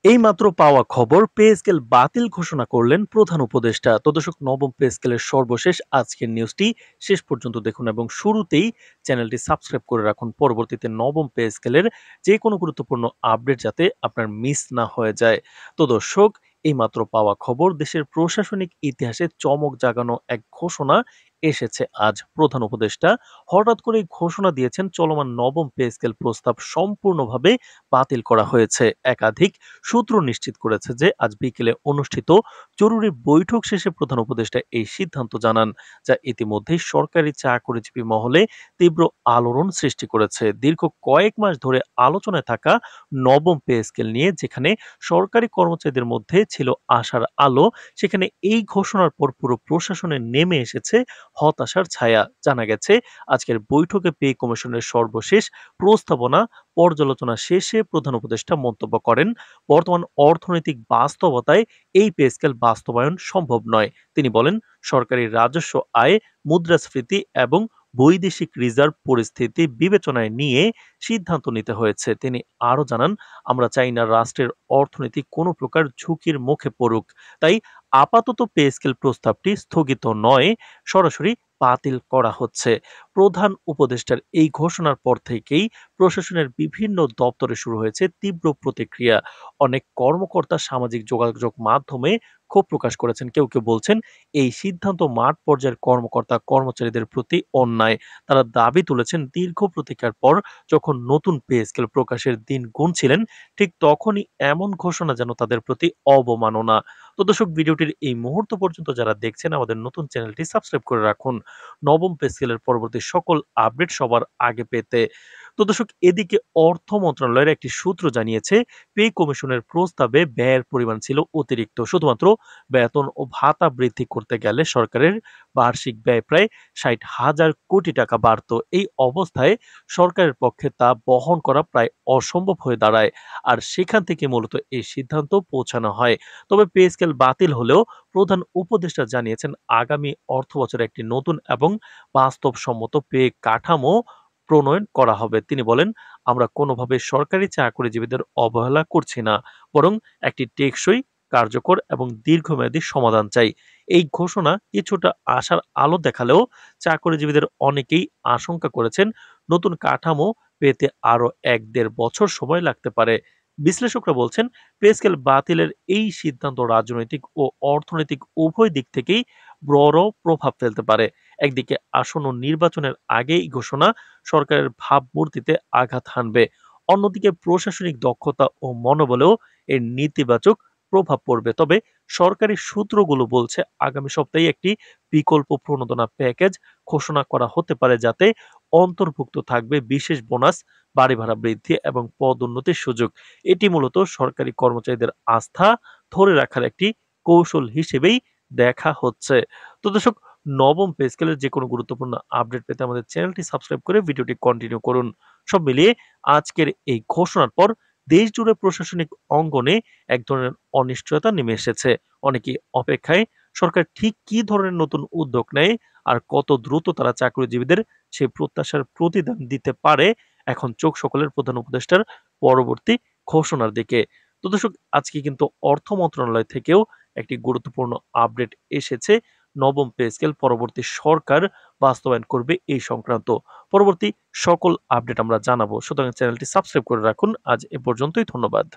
এইমাত্র পাওয়া খবর পে স্কেল বাতিল ঘোষণা করলেন প্রধান উপদেষ্টা। তো দর্শক, নবম পে স্কেলের সর্বশেষ আজকের নিউজটি শেষ পর্যন্ত দেখুন এবং শুরুতেই চ্যানেলটি সাবস্ক্রাইব করে রাখুন পরবর্তীতে নবম পে স্কেলের যে কোনো গুরুত্বপূর্ণ আপডেট যাতে আপনার মিস না হয়ে যায়। তো দর্শক, এইমাত্র পাওয়া খবর, দেশের প্রশাসনিক ইতিহাসে চমক জাগানো এক ঘোষণা এসেছে আজ। প্রধান উপদেষ্টা হঠাৎ করে ঘোষণা দিয়েছেন চলমান নবম পে স্কেল প্রস্তাব সম্পূর্ণভাবে বাতিল করা হয়েছে। একাধিক সূত্র নিশ্চিত করেছে যে আজ বিকেলে অনুষ্ঠিত জরুরি বৈঠক শেষে প্রধান উপদেষ্টা এই সিদ্ধান্ত জানান, যা ইতিমধ্যেই সরকারি চাকরিজীবী মহলে তীব্র আলোড়ন সৃষ্টি করেছে। দীর্ঘ কয়েক মাস ধরে আলোচনায় থাকা নবম পে স্কেল নিয়ে যেখানে সরকারি কর্মচারীদের মধ্যে ছিল আশার আলো, সেখানে এই ঘোষণার পর পুরো প্রশাসনে নেমে এসেছে হতাশার ছায়া। জানা গেছে আজকের বৈঠকে পে কমিশনের সর্বশেষ প্রস্তাবনা পর্যালোচনা শেষে প্রধান উপদেষ্টা মন্তব্য করেন, বর্তমান অর্থনৈতিক বাস্তবতায় এই পে স্কেল বাস্তবায়ন সম্ভব নয়। তিনি বলেন, সরকারি রাজস্ব আয়, মুদ্রাস্ফীতি এবং বৈদেশিক রিজার্ভ পরিস্থিতি বিবেচনায় নিয়ে সিদ্ধান্ত নিতে হয়েছে। তিনি আরো জানান, আমরা চাই না রাষ্ট্রের অর্থনীতি কোনো প্রকার ঝুঁকির মুখে পড়ুক। তাই আপাতত পে স্কেল প্রস্তাবটি স্থগিত নয়, সরাসরি বাতিল করা হচ্ছে। প্রধান উপদেষ্টার এই ঘোষণার পর থেকেই প্রশাসনের বিভিন্ন দপ্তরে শুরু হয়েছে তীব্র প্রতিক্রিয়া। অনেক কর্মকর্তা সামাজিক যোগাযোগ মাধ্যমে ক্ষোভ প্রকাশ করেছেন। কেউ কেউ বলছেন এই সিদ্ধান্ত মাঠ পর্যায়ের কর্মকর্তা কর্মচারীদের প্রতি অন্যায়। তারা দাবি তুলেছেন, দীর্ঘ প্রতীক্ষার পর যখন নতুন পে স্কেল প্রকাশের দিন গুনছিলেন, ঠিক তখনই এমন ঘোষণা যেন তাদের প্রতি অবমাননা। তো দর্শক, ভিডিওটির এই মুহূর্ত পর্যন্ত যারা দেখছেন, আমাদের নতুন চ্যানেলটি সাবস্ক্রাইব করে রাখুন নবম পে স্কেলের পরবর্তী সকল আপডেট সবার আগে পেতে। তো দর্শক, এদিকে অর্থ মন্ত্রণালয়ের একটি সূত্র জানিয়েছে, পে কমিশনের প্রস্তাবে ব্যয়ের পরিমাণ ছিল অতিরিক্ত। শুধুমাত্র বেতন ও ভাতা বৃদ্ধি করতে গেলে সরকারের বার্ষিক ব্যয় প্রায় ৬০,০০০ কোটি টাকা বাড়ত। এই অবস্থায় সরকারের পক্ষে তা বহন করা প্রায় অসম্ভব হয়ে দাঁড়ায়। আর সেখান থেকে মূলত এই সিদ্ধান্ত পৌঁছানো হয়। তবে পে স্কেল বাতিল হলেও প্রধান উপদেষ্টা জানিয়েছেন, আগামী অর্থবছরে একটি নতুন এবং বাস্তবসম্মত পে কাঠামো প্রণয়ন করা হবে। তিনি বলেন, আমরা কোনোভাবে সরকারি চাকরিজীবীদের অবহেলা করছি না, বরং একটি টেকসই, কার্যকর এবং দীর্ঘমেয়াদী সমাধান চাই। এই ঘোষণা কিছুটা আশার আলো দেখালেও চাকরিজীবীদের অনেকেই আশঙ্কা করেছেন নতুন কাঠামো পেতে আরো ১-১.৫ বছর সময় লাগতে পারে। বিশ্লেষকরা বলছেন, পে স্কেল বাতিলের এই সিদ্ধান্ত রাজনৈতিক ও অর্থনৈতিক উভয় দিক থেকেই বড় প্রভাব ফেলতে পারে। একদিকে আসন্ন নির্বাচনের আগেই ঘোষণা সরকারের ভাবমূর্তিতে আঘাত হানবে, অন্যদিকে প্রশাসনিক দক্ষতা ও মনোবলেও এর নেতিবাচক প্রভাব পড়বে। তবে সরকারি সূত্রগুলো বলছে, আগামী সপ্তাহে একটি বিকল্প প্রণোদনা প্যাকেজ ঘোষণা করা হতে পারে, যাতে অন্তর্ভুক্ত থাকবে বিশেষ বোনাস, বাড়ি ভাড়া বৃদ্ধি এবং পদোন্নতির সুযোগ। এটি মূলত সরকারি কর্মচারীদের আস্থা ধরে রাখার একটি কৌশল হিসেবেই দেখা হচ্ছে। তো দর্শক, নবম পে স্কেলের যে কোনো গুরুত্বপূর্ণ আপডেট পেতে আমাদের চ্যানেলটি সাবস্ক্রাইব করে ভিডিওটি কন্টিনিউ করুন। সব মিলিয়ে আজকের এই ঘোষণার পর দেশ জুড়ে প্রশাসনিক অঙ্গনে এক ধরনের অনিশ্চয়তা নেমে এসেছে। অনেকেই অপেক্ষায়, সরকার ঠিক কী ধরনের নতুন উদ্যোগ নেয় আর কত দ্রুত তারা চাকরিজীবীদের সেই প্রত্যাশার প্রতিদান দিতে পারে। এখন চোখ সকলের প্রধান উপদেষ্টার পরবর্তী ঘোষণার দিকে। তো দর্শক, আজকে কিন্তু অর্থ মন্ত্রণালয় থেকেও একটি গুরুত্বপূর্ণ আপডেট এসেছে। নবম পে স্কেল পরবর্তী সরকার বাস্তবায়ন করবে এই সংক্রান্ত। পরবর্তী সকল আপডেট আমরা জানাবো। সুতরাং চ্যানেলটি সাবস্ক্রাইব করে রাখুন। আজ এ পর্যন্তই। ধন্যবাদ।